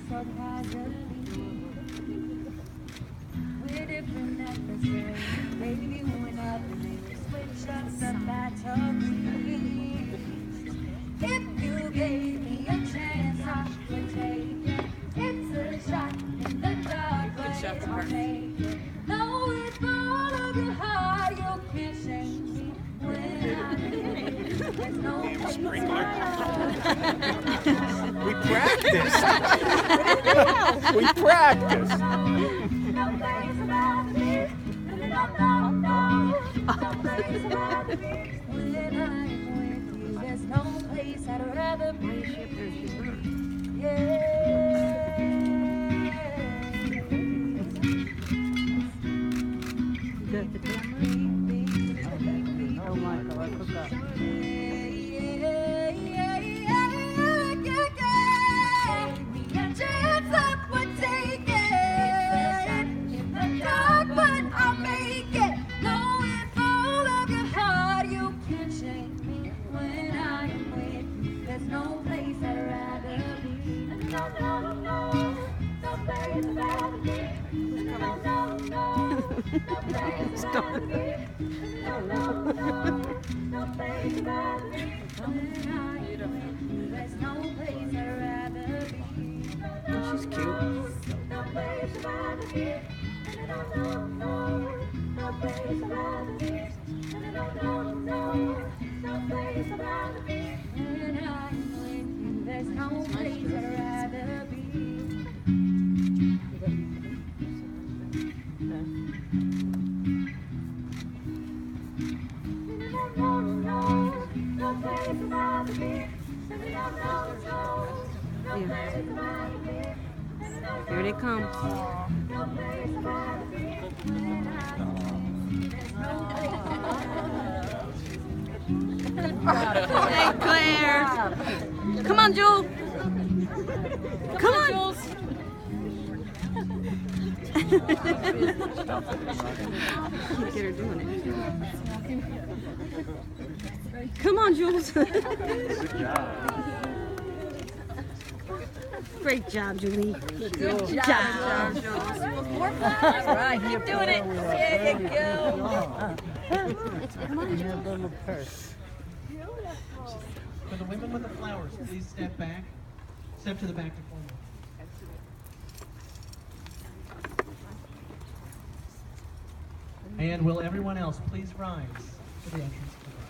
so casually. We're different adversaries. Baby, when I switch up the battery. If you gave me a chance, I would take it. It's a shot in the dark, but I'll take it. Know it's all of your heart, you can't shame me when I'm in. There's no We practiced. We practiced. No place about me. No place about me. When I'm with you, there's no place I'd rather be. Yeah. Got the camera? Oh my God, I forgot. She's cute. There's no place I'd rather be. Here they come. Hey, Claire. Come on, Jules. Come on, Jules. Can't get her doing it. Come on, Jules. Great job, Julie. Good job, Jules. More flowers. Right, keep doing it. There you go. Come on, Jules. Little purse. For the women with the flowers, please step back. Step to the back to form. And will everyone else please rise to the entrance to the bride?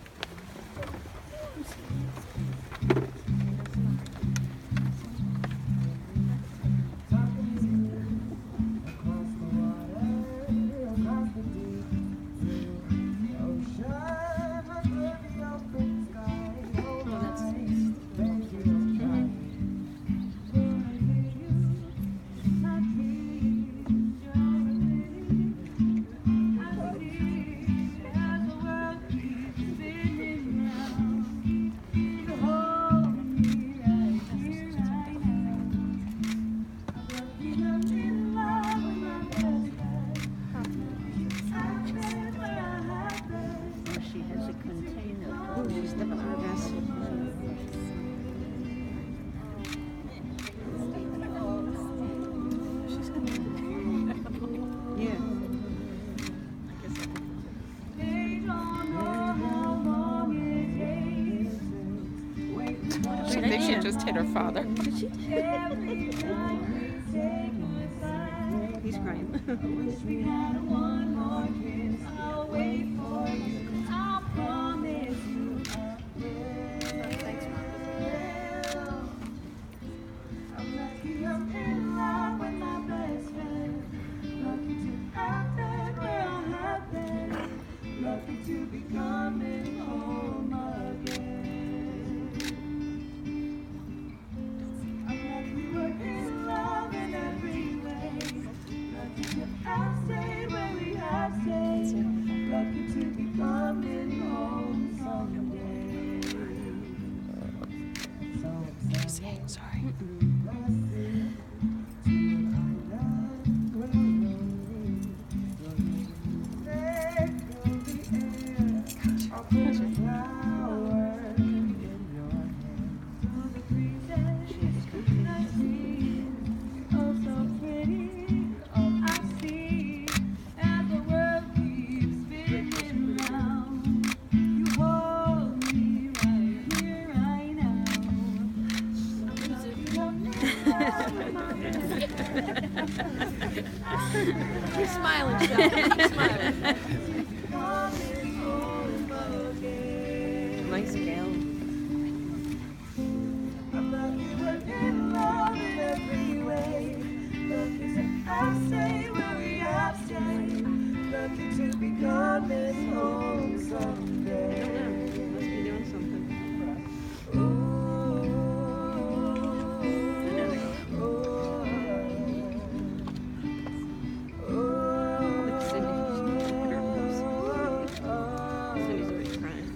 She has a container. Oh, she's the best. Yeah. She thinks she just hit her father. He's crying. To be coming home again. I'm like we were in love in every way. Lucky to have stayed where we have stayed. Lucky to be coming home someday. Sorry. Keep smiling, Shelby. Keep smiling. Nice gal. I'm lucky we're in love in every way. Lucky to have stayed where we have stayed. Lucky to be coming home someday. Must be doing something. Look, Cindy. Cindy's already crying.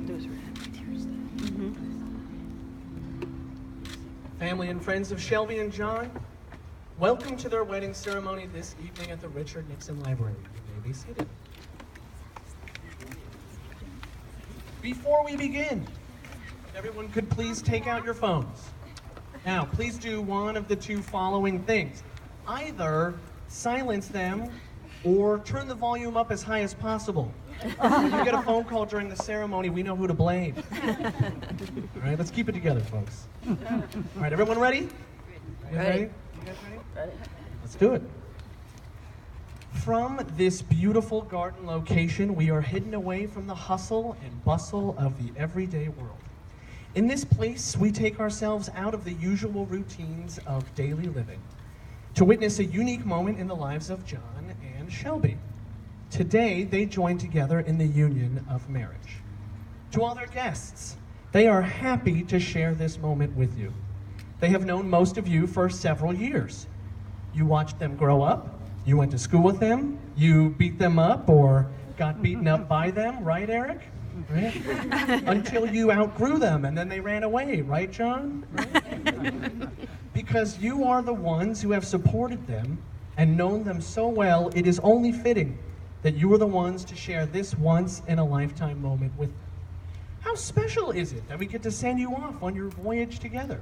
Those were happy tears, though. Family and friends of Shelby and John, welcome to their wedding ceremony this evening at the Richard Nixon Library. You may be seated. Before we begin, if everyone could please take out your phones. Now, please do one of the two following things. Either silence them or turn the volume up as high as possible. When you get a phone call during the ceremony, we know who to blame. All right, let's keep it together, folks. All right, everyone ready? You guys ready? You guys ready? Let's do it. From this beautiful garden location, we are hidden away from the hustle and bustle of the everyday world. In this place, we take ourselves out of the usual routines of daily living to witness a unique moment in the lives of John and Shelby. Today, they join together in the union of marriage. To all their guests, they are happy to share this moment with you. They have known most of you for several years. You watched them grow up, you went to school with them, you beat them up or got beaten up by them, right, Eric? Right? Until you outgrew them and then they ran away, right, John? Right? Because you are the ones who have supported them and known them so well, it is only fitting that you are the ones to share this once-in-a-lifetime moment with them. How special is it that we get to send you off on your voyage together?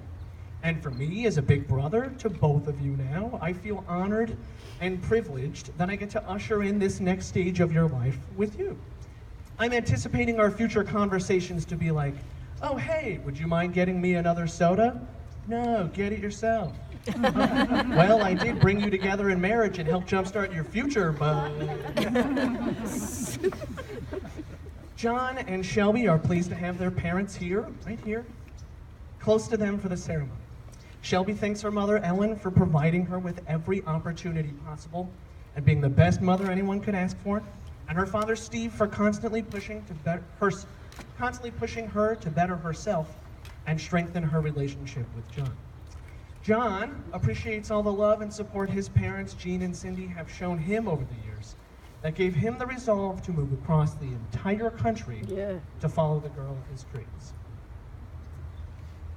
And for me, as a big brother to both of you now, I feel honored and privileged that I get to usher in this next stage of your life with you. I'm anticipating our future conversations to be like, oh, hey, would you mind getting me another soda? No, get it yourself. Well, I did bring you together in marriage and help jumpstart your future, but... John and Shelby are pleased to have their parents here, right here, close to them for the ceremony. Shelby thanks her mother, Ellen, for providing her with every opportunity possible and being the best mother anyone could ask for, and her father, Steve, for constantly pushing her to better herself and strengthen her relationship with John. John appreciates all the love and support his parents, Jean and Cindy, have shown him over the years that gave him the resolve to move across the entire country to follow the girl of his dreams.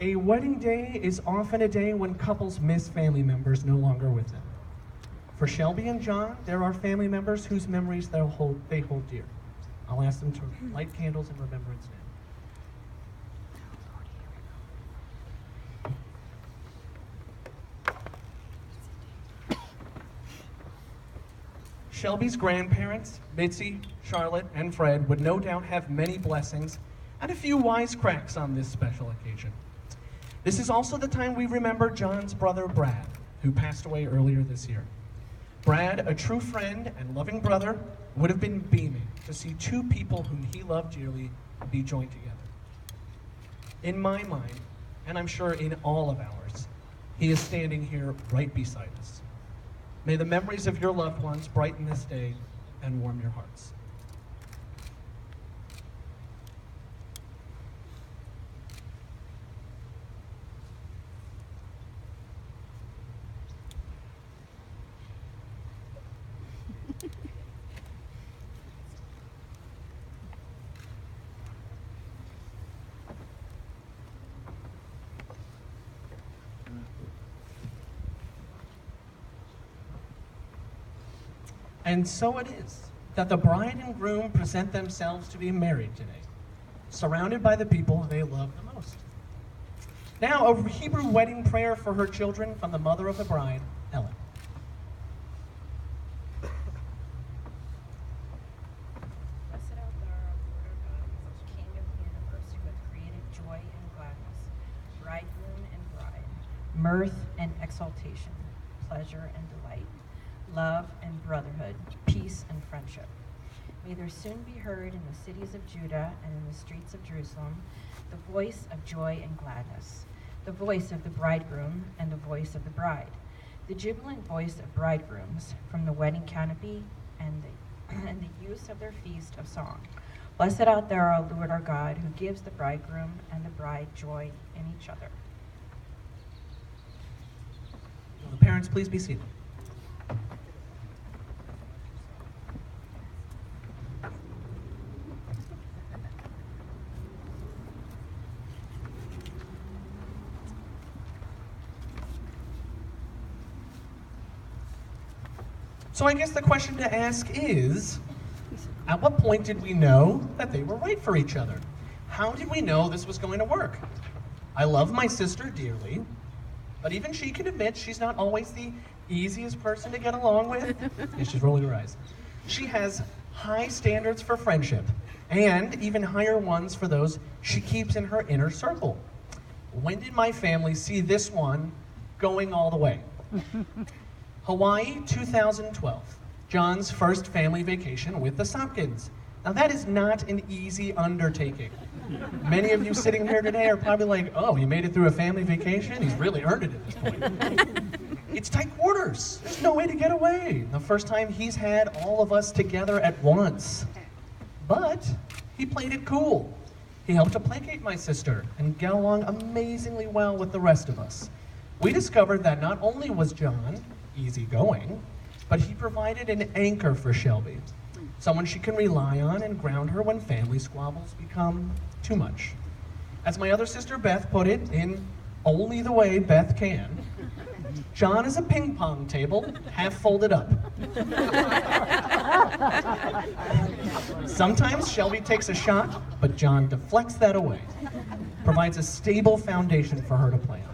A wedding day is often a day when couples miss family members no longer with them. For Shelby and John, there are family members whose memories they hold dear. I'll ask them to light candles in remembrance now. Shelby's grandparents, Mitzi, Charlotte, and Fred, would no doubt have many blessings and a few wisecracks on this special occasion. This is also the time we remember John's brother, Brad, who passed away earlier this year. Brad, a true friend and loving brother, would have been beaming to see two people whom he loved dearly be joined together. In my mind, and I'm sure in all of ours, he is standing here right beside us. May the memories of your loved ones brighten this day and warm your hearts. And so it is that the bride and groom present themselves to be married today, surrounded by the people they love the most. Now, a Hebrew wedding prayer for her children from the mother of the bride, Ellen. Blessed art thou, Lord our God, King of the universe, who hath created joy and gladness, mirth and exaltation, pleasure and delight, love and brotherhood, peace and friendship. May there soon be heard in the cities of Judah and in the streets of Jerusalem the voice of joy and gladness, the voice of the bridegroom and the voice of the bride, the jubilant voice of bridegrooms from the wedding canopy and the use of their feast of song. Blessed art thou, our Lord our God, who gives the bridegroom and the bride joy in each other. Will the parents please be seated? So I guess the question to ask is, at what point did we know that they were right for each other? How did we know this was going to work? I love my sister dearly, but even she can admit she's not always the easiest person to get along with. Yeah, she's rolling her eyes. She has high standards for friendship, and even higher ones for those she keeps in her inner circle. When did my family see this one going all the way? Hawaii, 2012. John's first family vacation with the Sopkins. Now that is not an easy undertaking. Many of you sitting here today are probably like, oh, he made it through a family vacation? He's really earned it at this point. It's tight quarters. There's no way to get away. The first time he's had all of us together at once. But he played it cool. He helped to placate my sister and get along amazingly well with the rest of us. We discovered that not only was John easygoing, but he provided an anchor for Shelby, someone she can rely on and ground her when family squabbles become too much. As my other sister Beth put it, in only the way Beth can, John is a ping pong table, half folded up. Sometimes Shelby takes a shot, but John deflects that away, provides a stable foundation for her to play on.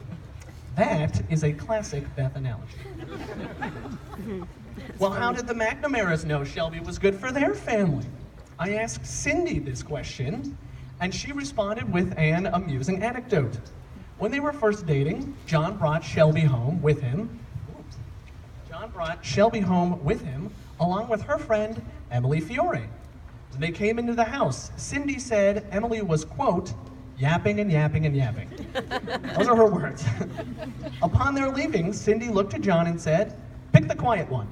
That is a classic Beth analogy. Well, how did the McNamara's know Shelby was good for their family? I asked Cindy this question, and she responded with an amusing anecdote. When they were first dating, John brought Shelby home with him. Along with her friend, Emily Fiore. When they came into the house, Cindy said Emily was, quote, yapping and yapping and yapping. Those are her words. Upon their leaving, Cindy looked at John and said, pick the quiet one.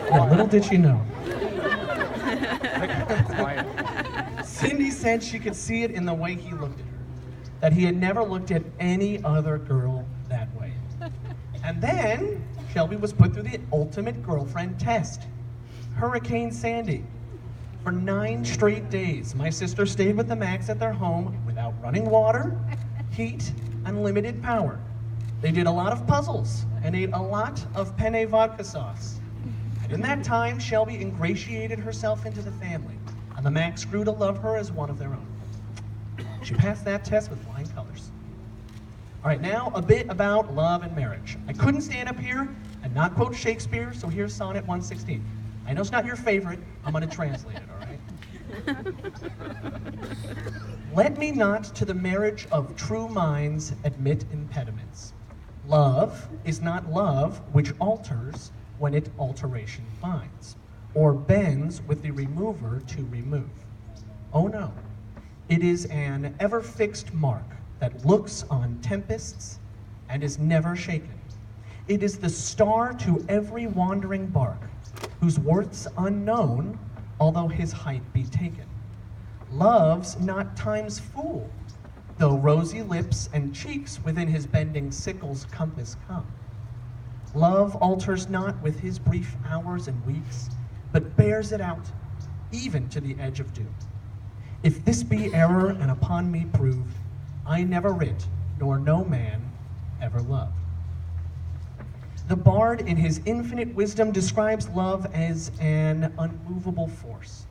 Well, little did she know. Cindy said she could see it in the way he looked at her, that he had never looked at any other girl that way. And then Shelby was put through the ultimate girlfriend test, Hurricane Sandy. For 9 straight days, my sister stayed with the Macs at their home without running water, heat, and limited power. They did a lot of puzzles and ate a lot of penne vodka sauce. And in that time, Shelby ingratiated herself into the family, and the Macs grew to love her as one of their own. She passed that test with flying colors. All right, now a bit about love and marriage. I couldn't stand up here and not quote Shakespeare, so here's Sonnet 116. I know it's not your favorite, I'm gonna translate it, all right? Let me not to the marriage of true minds admit impediments. Love is not love which alters when it alteration finds, or bends with the remover to remove. Oh no, it is an ever-fixed mark that looks on tempests and is never shaken. It is the star to every wandering bark, whose worth's unknown, although his height be taken. Love's not time's fool, though rosy lips and cheeks within his bending sickle's compass come. Love alters not with his brief hours and weeks, but bears it out, even to the edge of doom. If this be error and upon me proved, I never writ, nor no man ever loved. The bard in his infinite wisdom describes love as an unmovable force,